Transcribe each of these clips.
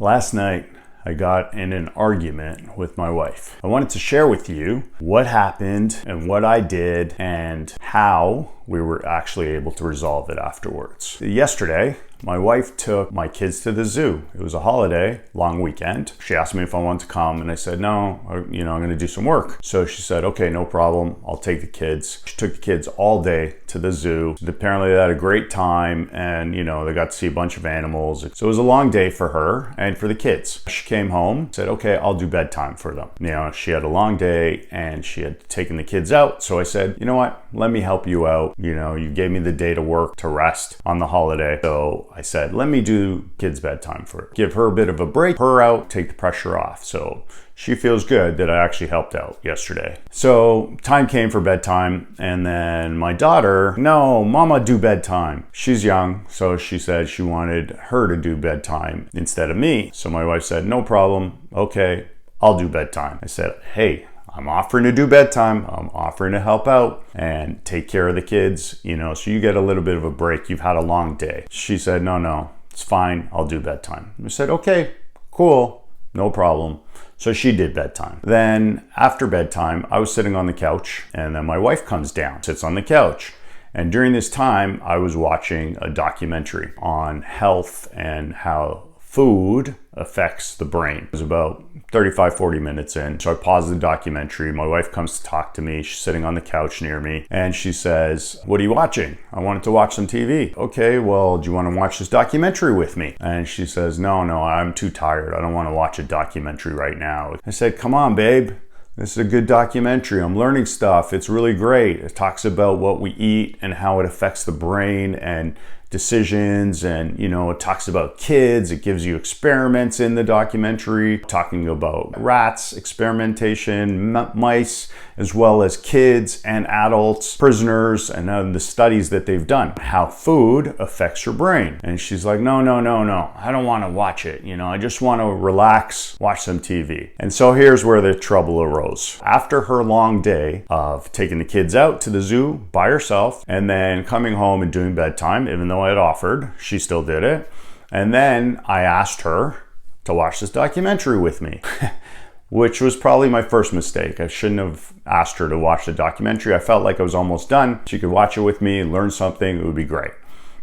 Last night, I got in an argument with my wife. I wanted to share with you what happened and what I did and how we were actually able to resolve it afterwards. Yesterday, my wife took my kids to the zoo. It was a holiday, long weekend. She asked me if I wanted to come and I said, no, I'm gonna do some work. So she said, okay, no problem. I'll take the kids. She took the kids all day to the zoo. Apparently they had a great time and they got to see a bunch of animals. So it was a long day for her and for the kids. She came home, said, okay, I'll do bedtime for them. She had a long day and she had taken the kids out. So I said, you know what, let me help you out. You gave me the day to work, to rest on the holiday. So I said, let me do kids' bedtime for her. Give her a bit of a break, her out, take the pressure off. So she feels good that I actually helped out yesterday. So time came for bedtime, and then my daughter, no, mama, do bedtime. She's young, so she said she wanted her to do bedtime instead of me. So my wife said, no problem, okay, I'll do bedtime. I said, hey, I'm offering to do bedtime. I'm offering to help out and take care of the kids, so you get a little bit of a break. You've had a long day. She said, no, it's fine. I'll do bedtime. I said, okay, cool, no problem. So she did bedtime. Then after bedtime, I was sitting on the couch and then my wife comes down, sits on the couch. And during this time, I was watching a documentary on health and how food affects the brain. It was about 35-40 minutes in. So I paused the documentary. My wife comes to talk to me. She's sitting on the couch near me and she says, what are you watching? I wanted to watch some TV. Okay, well, do you want to watch this documentary with me? And she says, no, I'm too tired. I don't want to watch a documentary right now. I said, come on, babe. This is a good documentary. I'm learning stuff. It's really great. It talks about what we eat and how it affects the brain and decisions, and it talks about kids. It gives you experiments in the documentary talking about rats, experimentation, mice, as well as kids and adults, prisoners, and the studies that they've done, how food affects your brain. And she's like, no, I don't want to watch it. I just want to relax, watch some TV. And so here's where the trouble arose. After her long day of taking the kids out to the zoo by herself and then coming home and doing bedtime, even though I had offered, she still did it. And then I asked her to watch this documentary with me, which was probably my first mistake. I shouldn't have asked her to watch the documentary. I felt like I was almost done. She could watch it with me, learn something, it would be great.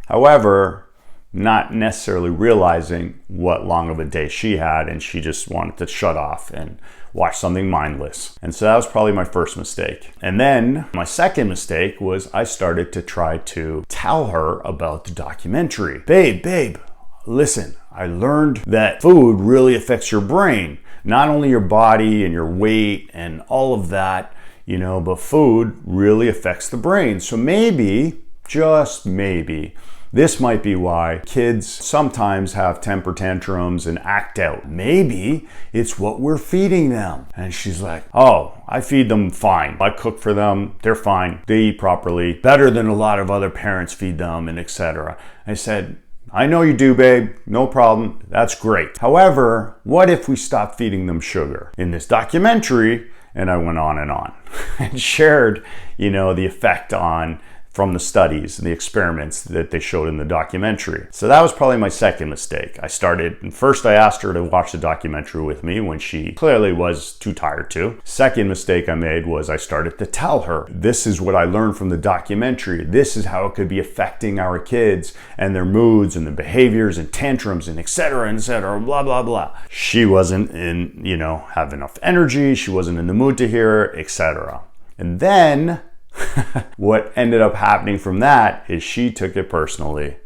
However, not necessarily realizing what long of a day she had, and she just wanted to shut off and watch something mindless. And so that was probably my first mistake. And then my second mistake was I started to try to tell her about the documentary. Babe, listen, I learned that food really affects your brain. Not only your body and your weight and all of that, but food really affects the brain. So maybe, just maybe, this might be why kids sometimes have temper tantrums and act out. Maybe it's what we're feeding them. And she's like, oh, I feed them fine. I cook for them. They're fine. They eat properly. Better than a lot of other parents feed them, and etc. I said, I know you do, babe. No problem. That's great. However, what if we stop feeding them sugar? In this documentary, and I went on and shared, the effect from the studies and the experiments that they showed in the documentary. So that was probably my second mistake. First I asked her to watch the documentary with me when she clearly was too tired to. Second mistake I made was I started to tell her, this is what I learned from the documentary. This is how it could be affecting our kids and their moods and their behaviors and tantrums and et cetera, blah, blah, blah. She wasn't have enough energy. She wasn't in the mood to hear it, etc. And then what ended up happening from that is she took it personally.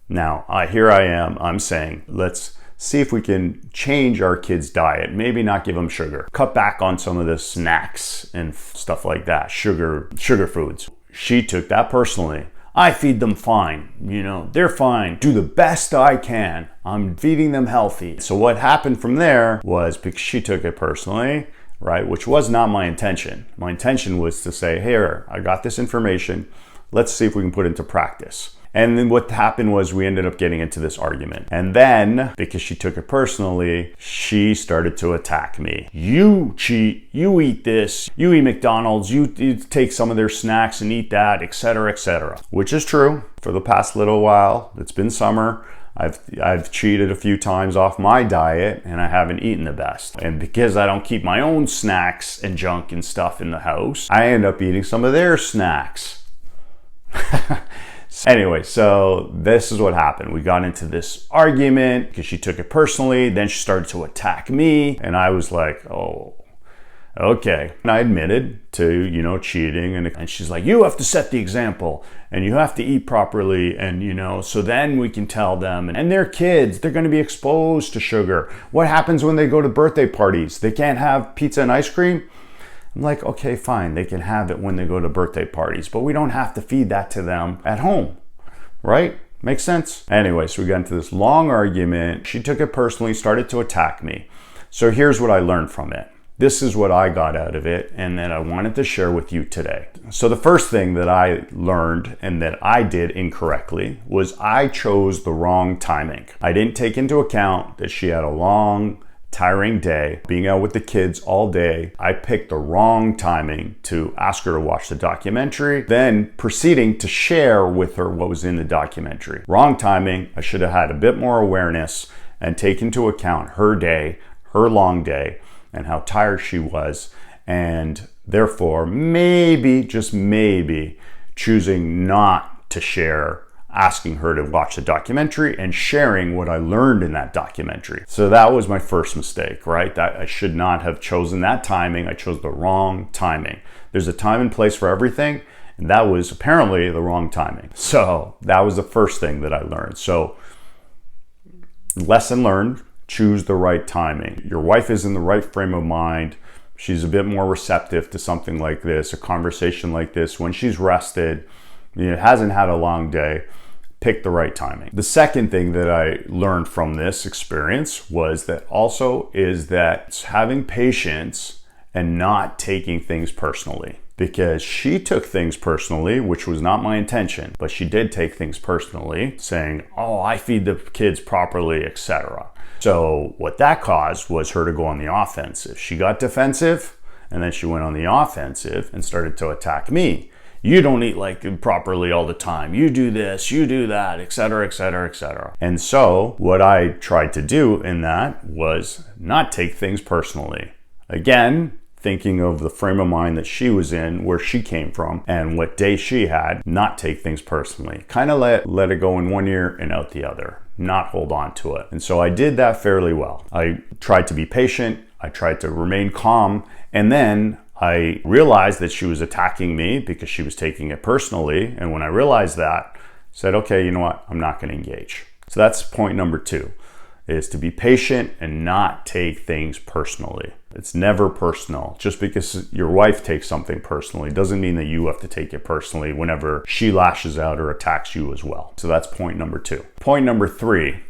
Now, here I am, I'm saying, let's see if we can change our kids' diet. Maybe not give them sugar. Cut back on some of the snacks and stuff like that, sugar foods. She took that personally. I feed them fine, they're fine. Do the best I can. I'm feeding them healthy. So what happened from there was, because she took it personally, right? Which was not my intention. My intention was to say, here, I got this information. Let's see if we can put it into practice. And then what happened was we ended up getting into this argument. And then, because she took it personally, she started to attack me. You cheat, you eat this, you eat McDonald's, you take some of their snacks and eat that, etc., etc. Which is true. For the past little while, it's been summer, I've cheated a few times off my diet and I haven't eaten the best. And because I don't keep my own snacks and junk and stuff in the house, I end up eating some of their snacks. Anyway, so this is what happened. We got into this argument because she took it personally. Then she started to attack me. And I was like, oh, okay. And I admitted to, cheating. And she's like, you have to set the example and you have to eat properly. And, so then we can tell them. And they're kids. They're going to be exposed to sugar. What happens when they go to birthday parties? They can't have pizza and ice cream? I'm like, okay, fine. They can have it when they go to birthday parties, but we don't have to feed that to them at home, right? Makes sense? Anyway, so we got into this long argument. She took it personally, started to attack me. So here's what I learned from it. This is what I got out of it and that I wanted to share with you today. So the first thing that I learned and that I did incorrectly was I chose the wrong timing. I didn't take into account that she had a long, tiring day, being out with the kids all day. I picked the wrong timing to ask her to watch the documentary, then proceeding to share with her what was in the documentary. Wrong timing. I should have had a bit more awareness and take into account her day, her long day, and how tired she was, and therefore maybe, just maybe, choosing not to share, asking her to watch the documentary and sharing what I learned in that documentary. So that was my first mistake, right? That I should not have chosen that timing. I chose the wrong timing. There's a time and place for everything, and that was apparently the wrong timing. So that was the first thing that I learned. So lesson learned, choose the right timing. Your wife is in the right frame of mind. She's a bit more receptive to something like this, a conversation like this, when she's rested, hasn't had a long day. Pick the right timing. The second thing that I learned from this experience was that having patience and not taking things personally. Because she took things personally, which was not my intention, but she did take things personally, saying, oh, I feed the kids properly, etc. So what that caused was her to go on the offensive. She got defensive, and then she went on the offensive and started to attack me. You don't eat properly all the time. You do this, you do that, etc., etc., etc. And so what I tried to do in that was not take things personally. Again, thinking of the frame of mind that she was in, where she came from, and what day she had, not take things personally. Kind of let it go in one ear and out the other, not hold on to it. And so I did that fairly well. I tried to be patient. I tried to remain calm. And then I realized that she was attacking me because she was taking it personally. And when I realized that, I said, okay, you know what? I'm not going to engage. So that's point number 2, is to be patient and not take things personally. It's never personal. Just because your wife takes something personally doesn't mean that you have to take it personally whenever she lashes out or attacks you as well. So that's point number 2. Point number 3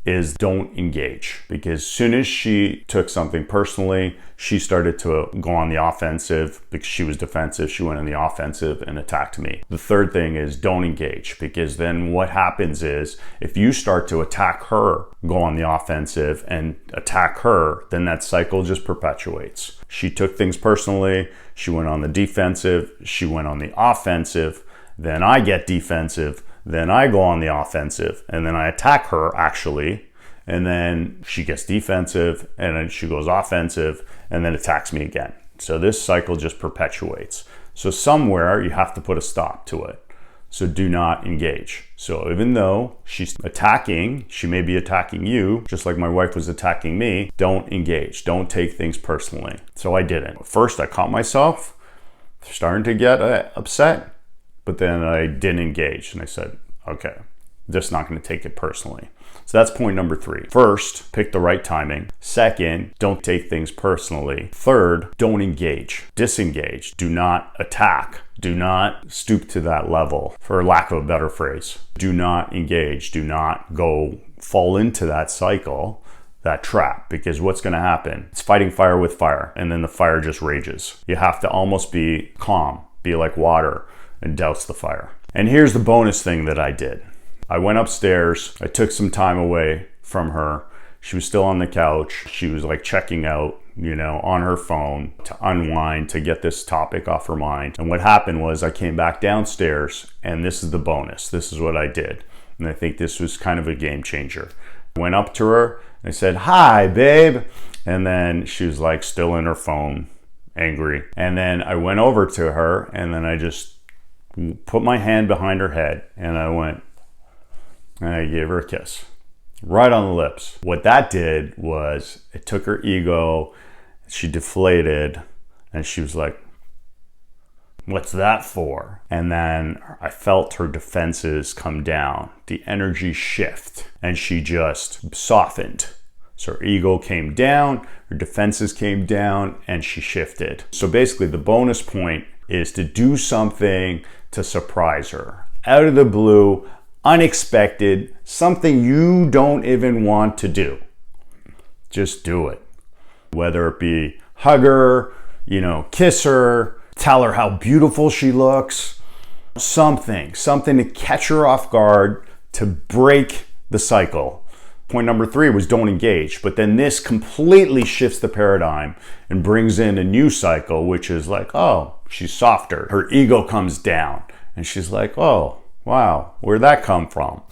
is don't engage, because as soon as she took something personally, she started to go on the offensive. Because she was defensive, she went on the offensive and attacked me. The third thing is don't engage, because then what happens is if you start to attack her, go on the offensive and attack her, then that cycle just perpetuates. She took things personally, she went on the defensive, she went on the offensive, then I get defensive, then I go on the offensive, and then I attack her actually, and then she gets defensive, and then she goes offensive, and then attacks me again. So this cycle just perpetuates. So somewhere you have to put a stop to it. So do not engage. So even though she's attacking, she may be attacking you, just like my wife was attacking me, don't engage. Don't take things personally. So I didn't. First, I caught myself starting to get upset, but then I didn't engage. And I said, okay, just not going to take it personally. So that's point number 3. First, pick the right timing. Second, don't take things personally. Third, don't engage. Disengage. Do not attack. Do not stoop to that level, for lack of a better phrase. Do not engage. Do not go fall into that cycle, that trap, because what's going to happen? It's fighting fire with fire, and then the fire just rages. You have to almost be calm, be like water, and douse the fire. And here's the bonus thing that I did. I went upstairs. I took some time away from her. She was still on the couch. She was checking out, on her phone to unwind, to get this topic off her mind. And what happened was I came back downstairs, and this is the bonus. This is what I did. And I think this was kind of a game changer. I went up to her, I said, "Hi, babe." And then she was like still in her phone, angry. And then I went over to her and then I just put my hand behind her head and I went, and I gave her a kiss right on the lips. What that did was it took her ego, she deflated, and she was like, "What's that for?" And then I felt her defenses come down, the energy shift, and she just softened. So her ego came down, her defenses came down, and she shifted. So basically the bonus point is to do something to surprise her. Out of the blue, unexpected, something you don't even want to do. Just do it. Whether it be hug her, kiss her, tell her how beautiful she looks, something to catch her off guard, to break the cycle. Point number 3 was don't engage, but then this completely shifts the paradigm and brings in a new cycle, which is like, oh, she's softer. Her ego comes down and she's like, oh, wow, where'd that come from?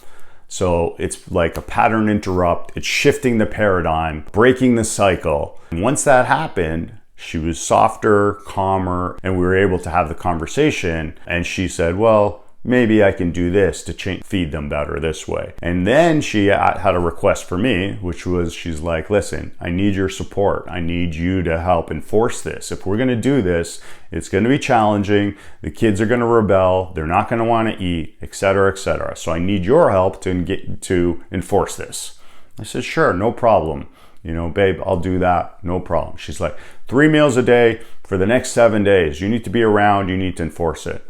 So it's like a pattern interrupt. It's shifting the paradigm, breaking the cycle. And once that happened, she was softer, calmer, and we were able to have the conversation. And she said, well, maybe I can do this to feed them better this way. And then she had a request for me, which was, she's like, listen, I need your support. I need you to help enforce this. If we're going to do this, it's going to be challenging. The kids are going to rebel. They're not going to want to eat, etc., etc. So I need your help to enforce this. I said, sure, no problem. Babe, I'll do that. No problem. She's like, 3 meals a day for the next 7 days. You need to be around. You need to enforce it.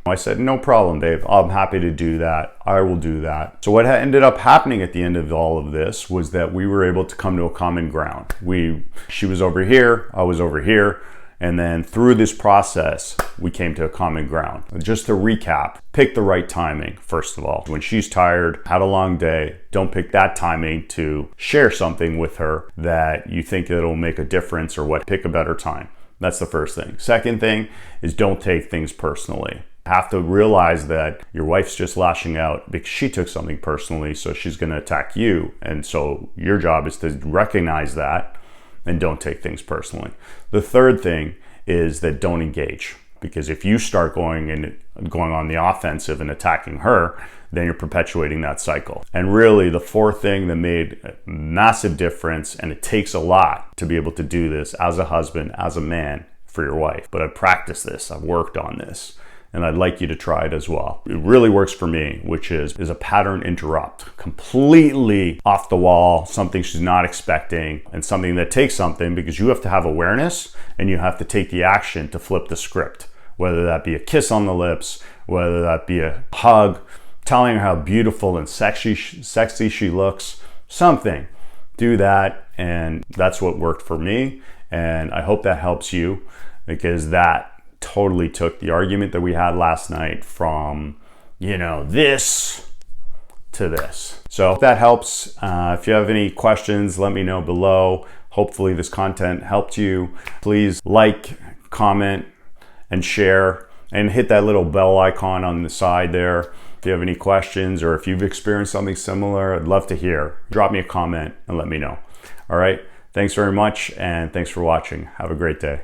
I said, no problem, babe. I'm happy to do that. I will do that. So what ended up happening at the end of all of this was that we were able to come to a common ground. She was over here, I was over here. And then through this process, we came to a common ground. Just to recap, pick the right timing, first of all. When she's tired, had a long day, don't pick that timing to share something with her that you think it'll make a difference or what. Pick a better time. That's the first thing. Second thing is don't take things personally. Have to realize that your wife's just lashing out because she took something personally, so she's going to attack you. And so your job is to recognize that and don't take things personally. The third thing is that don't engage, because if you start going on the offensive and attacking her, then you're perpetuating that cycle. And really the fourth thing that made a massive difference, and it takes a lot to be able to do this as a husband, as a man for your wife, but I've practiced this, I've worked on this, and I'd like you to try it as well. It really works for me, which is a pattern interrupt. Completely off the wall, something she's not expecting, and something that takes something, because you have to have awareness and you have to take the action to flip the script. Whether that be a kiss on the lips, whether that be a hug, telling her how beautiful and sexy she looks, something. Do that, and that's what worked for me. And I hope that helps you, because that totally took the argument that we had last night from, this to this. So if that helps. If you have any questions, let me know below. Hopefully this content helped you. Please like, comment, and share, and hit that little bell icon on the side there. If you have any questions or if you've experienced something similar, I'd love to hear. Drop me a comment and let me know. All right. Thanks very much, and thanks for watching. Have a great day.